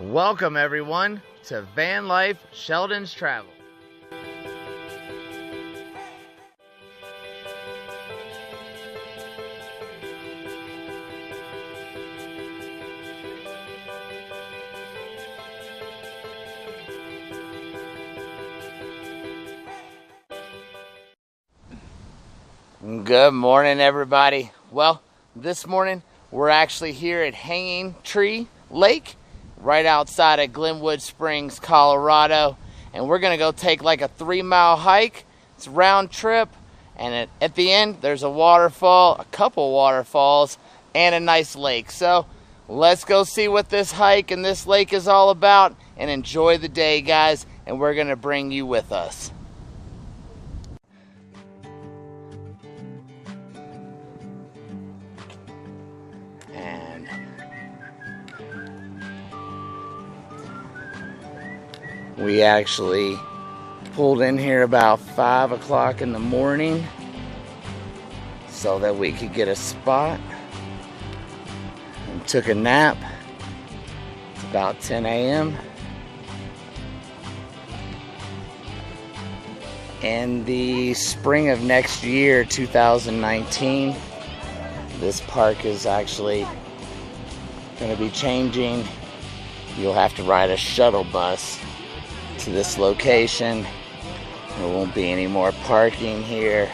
Welcome everyone to Van Life Sheldon's Travel. Good morning everybody. Well, this morning we're actually here at Hanging Tree Lake right outside of Glenwood Springs, Colorado, and we're gonna go take like a 3-mile hike. It's a round trip, and at the end there's a waterfall, a couple waterfalls, and a nice lake. So let's go see what this hike and this lake is all about and enjoy the day, guys, and we're gonna bring you with us. We actually pulled in here about 5 o'clock in the morning so that we could get a spot and took a nap. It's about 10 a.m. In the spring of next year, 2019, this park is actually going to be changing. You'll have to ride a shuttle bus to this location. There won't be any more parking here.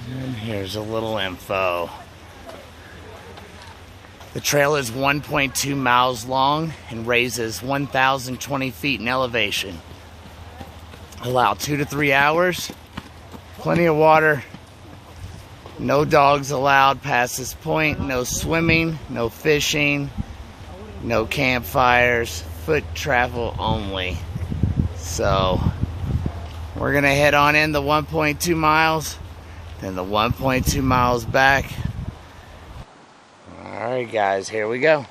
And here's a little info. The trail is 1.2 miles long and raises 1,020 feet in elevation. Allow 2 to 3 hours. Plenty of water. No dogs allowed past this point. No swimming, no fishing, no campfires. Foot travel only. So we're gonna head on in the 1.2 miles. Then the 1.2 miles back. Alright guys, here we go.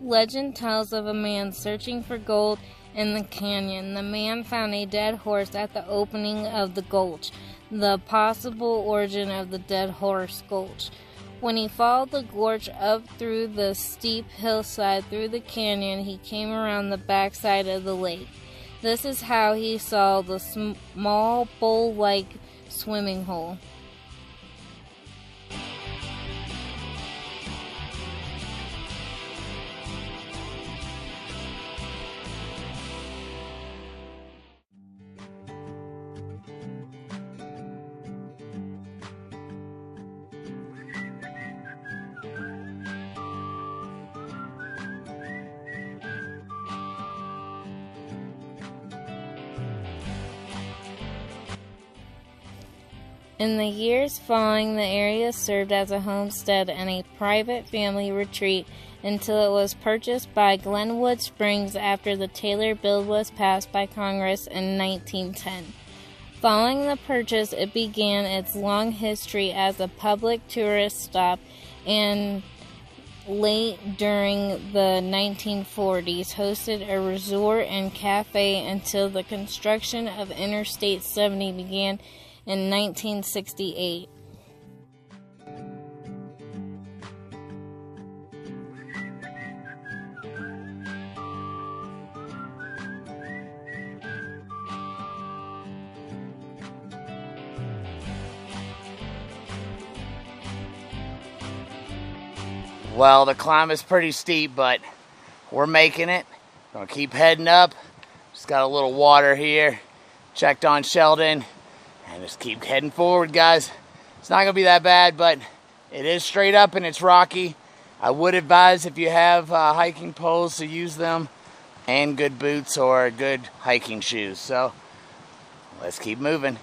Legend tells of a man searching for gold in the canyon. The man found a dead horse at the opening of the gulch. The possible origin of the dead horse gulch. When he followed the gorge up through the steep hillside through the canyon, he came around the backside of the lake. This is how he saw the small bowl-like swimming hole. In the years following, the area served as a homestead and a private family retreat until it was purchased by Glenwood Springs after the Taylor Bill was passed by Congress in 1910. Following the purchase, it began its long history as a public tourist stop, and late during the 1940s hosted a resort and cafe until the construction of Interstate 70 began in 1968. Well, the climb is pretty steep, but we're making it. Gonna keep heading up. Just got a little water here. Checked on Sheldon. And just keep heading forward, guys. It's not going to be that bad, but It is straight up and it's rocky. I would advise, if you have hiking poles, to use them, and good boots or good hiking shoes. So let's keep moving.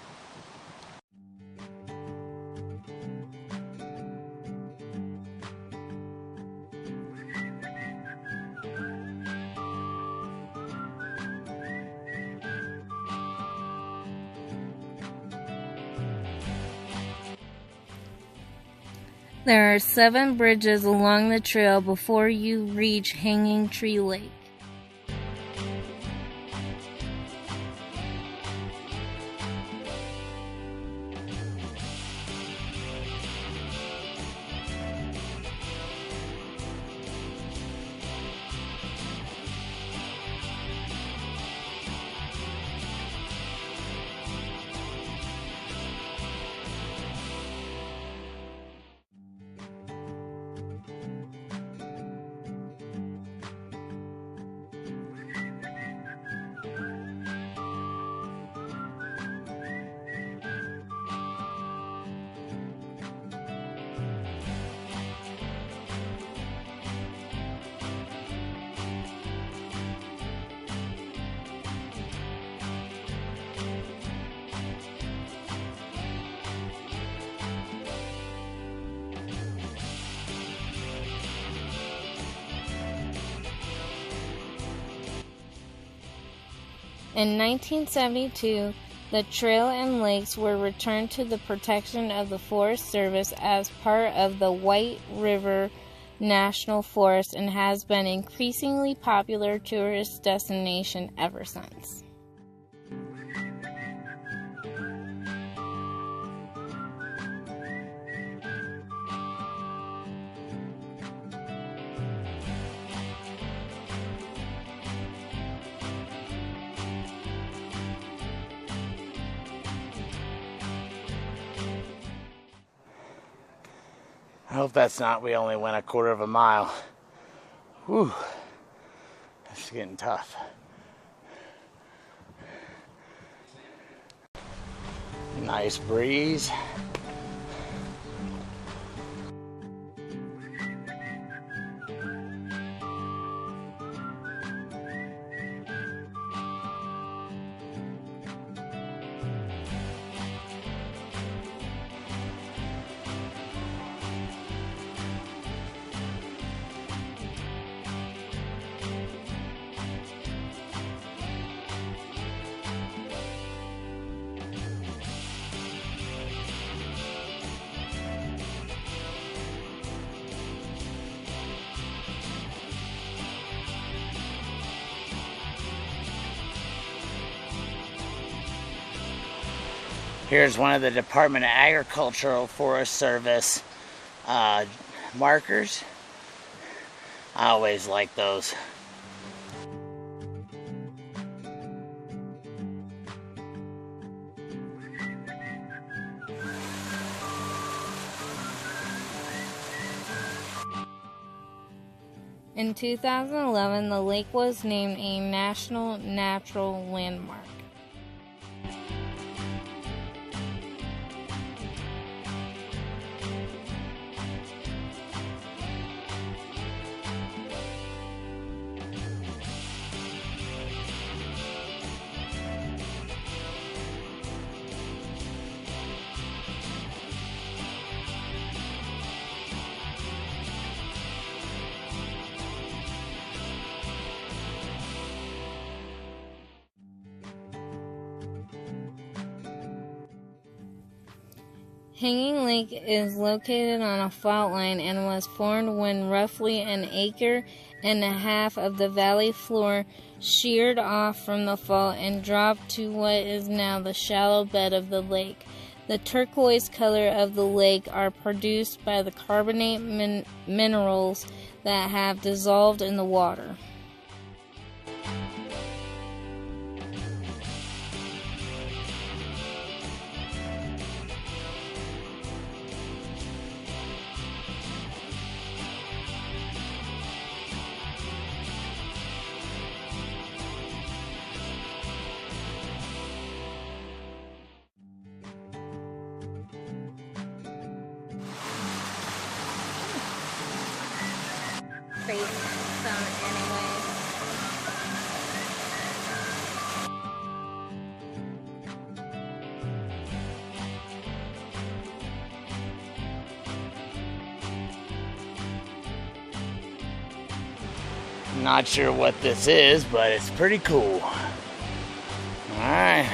There are 7 bridges along the trail before you reach Hanging Tree Lake. In 1972, the trail and lakes were returned to the protection of the Forest Service as part of the White River National Forest and has been an increasingly popular tourist destination ever since. I hope that's not, we only went a quarter of a mile. Whew, that's getting tough. Nice breeze. Here's one of the Department of Agricultural Forest Service markers. I always like those. In 2011, the lake was named a National Natural Landmark. Hanging Lake is located on a fault line and was formed when roughly 1.5 acres of the valley floor sheared off from the fault and dropped to what is now the shallow bed of the lake. The turquoise color of the lake are produced by the carbonate minerals that have dissolved in the water. face some anyways. Not sure what this is, but it's pretty cool. Alright.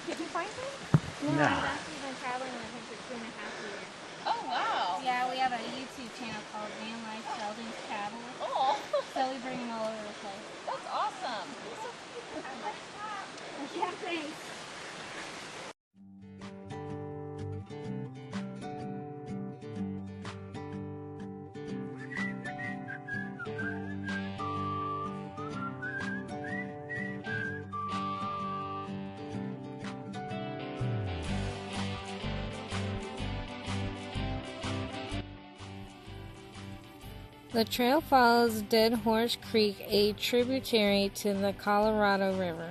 Did you find him? No. I've actually been traveling with him for 2.5 years. Oh, wow. Yeah, we have a YouTube channel called Life Sheldon Travel. Oh, So we bring him all over the place. that's awesome. Yeah, thanks. The trail follows Dead Horse Creek, a tributary to the Colorado River.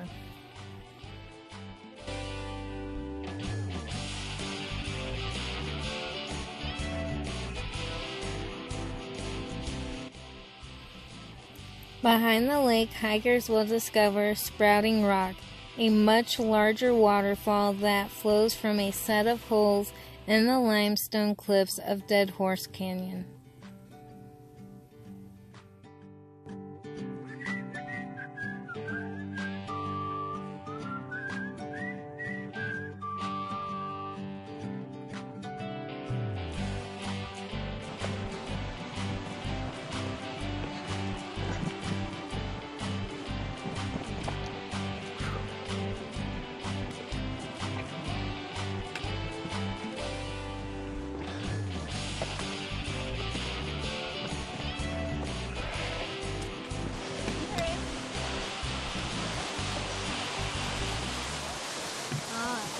Behind the lake, hikers will discover Sprouting Rock, a much larger waterfall that flows from a set of holes in the limestone cliffs of Dead Horse Canyon.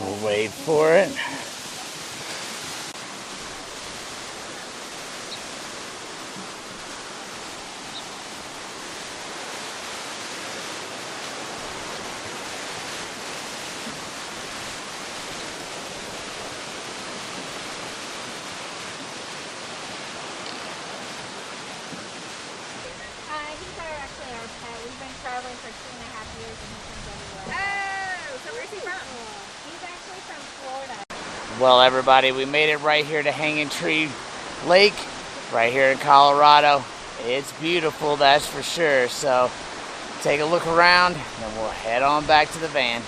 We'll wait for it. He's actually our pet. We've been traveling for 2.5 years and he comes everywhere. Oh, so where's he from? He's actually from Florida. Well, everybody, we made it right here to Hanging Tree Lake, right here in Colorado. It's beautiful, that's for sure. So take a look around and we'll head on back to the van.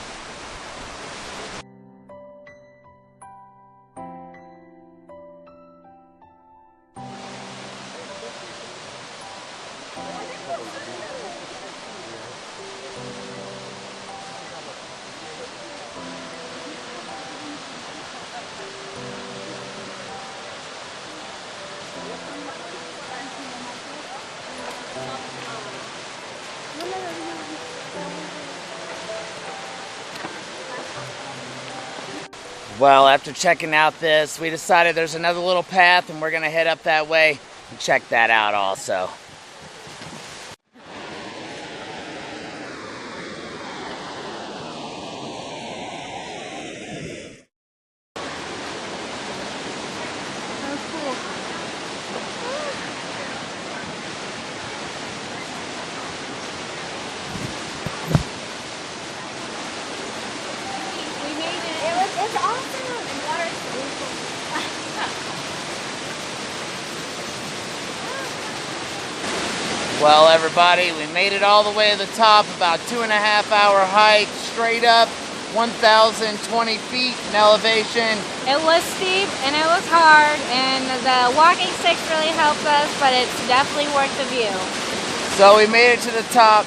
Well, after checking out this, we decided there's another little path and we're gonna head up that way and check that out also. It's awesome. And water's beautiful. Well, everybody, we made it all the way to the top, about 2.5-hour hike, straight up, 1,020 feet in elevation. It was steep and it was hard, and the walking sticks really helped us, but it's definitely worth the view. So we made it to the top.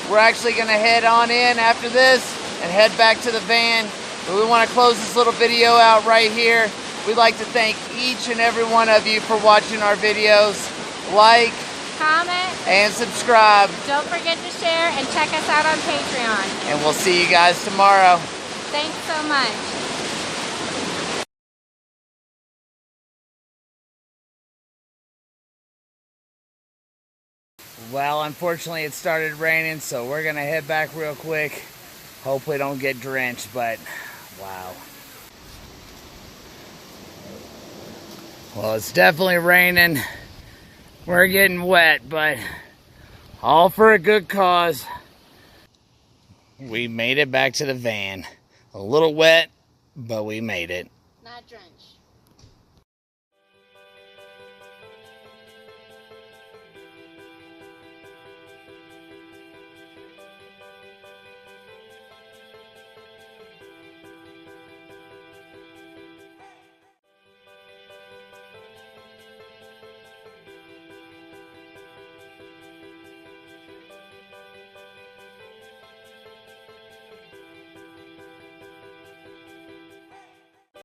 We're actually gonna head on in after this and head back to the van. But we want to close this little video out right here. We'd like to thank each and every one of you for watching our videos. Like, comment, and subscribe. Don't forget to share and check us out on Patreon. And we'll see you guys tomorrow. Thanks so much. Well, unfortunately it started raining, so we're gonna head back real quick. Hope we don't get drenched, but Wow. Well, it's definitely raining. We're getting wet, but all for a good cause. We made it back to the van. A little wet, but we made it. Not drenched.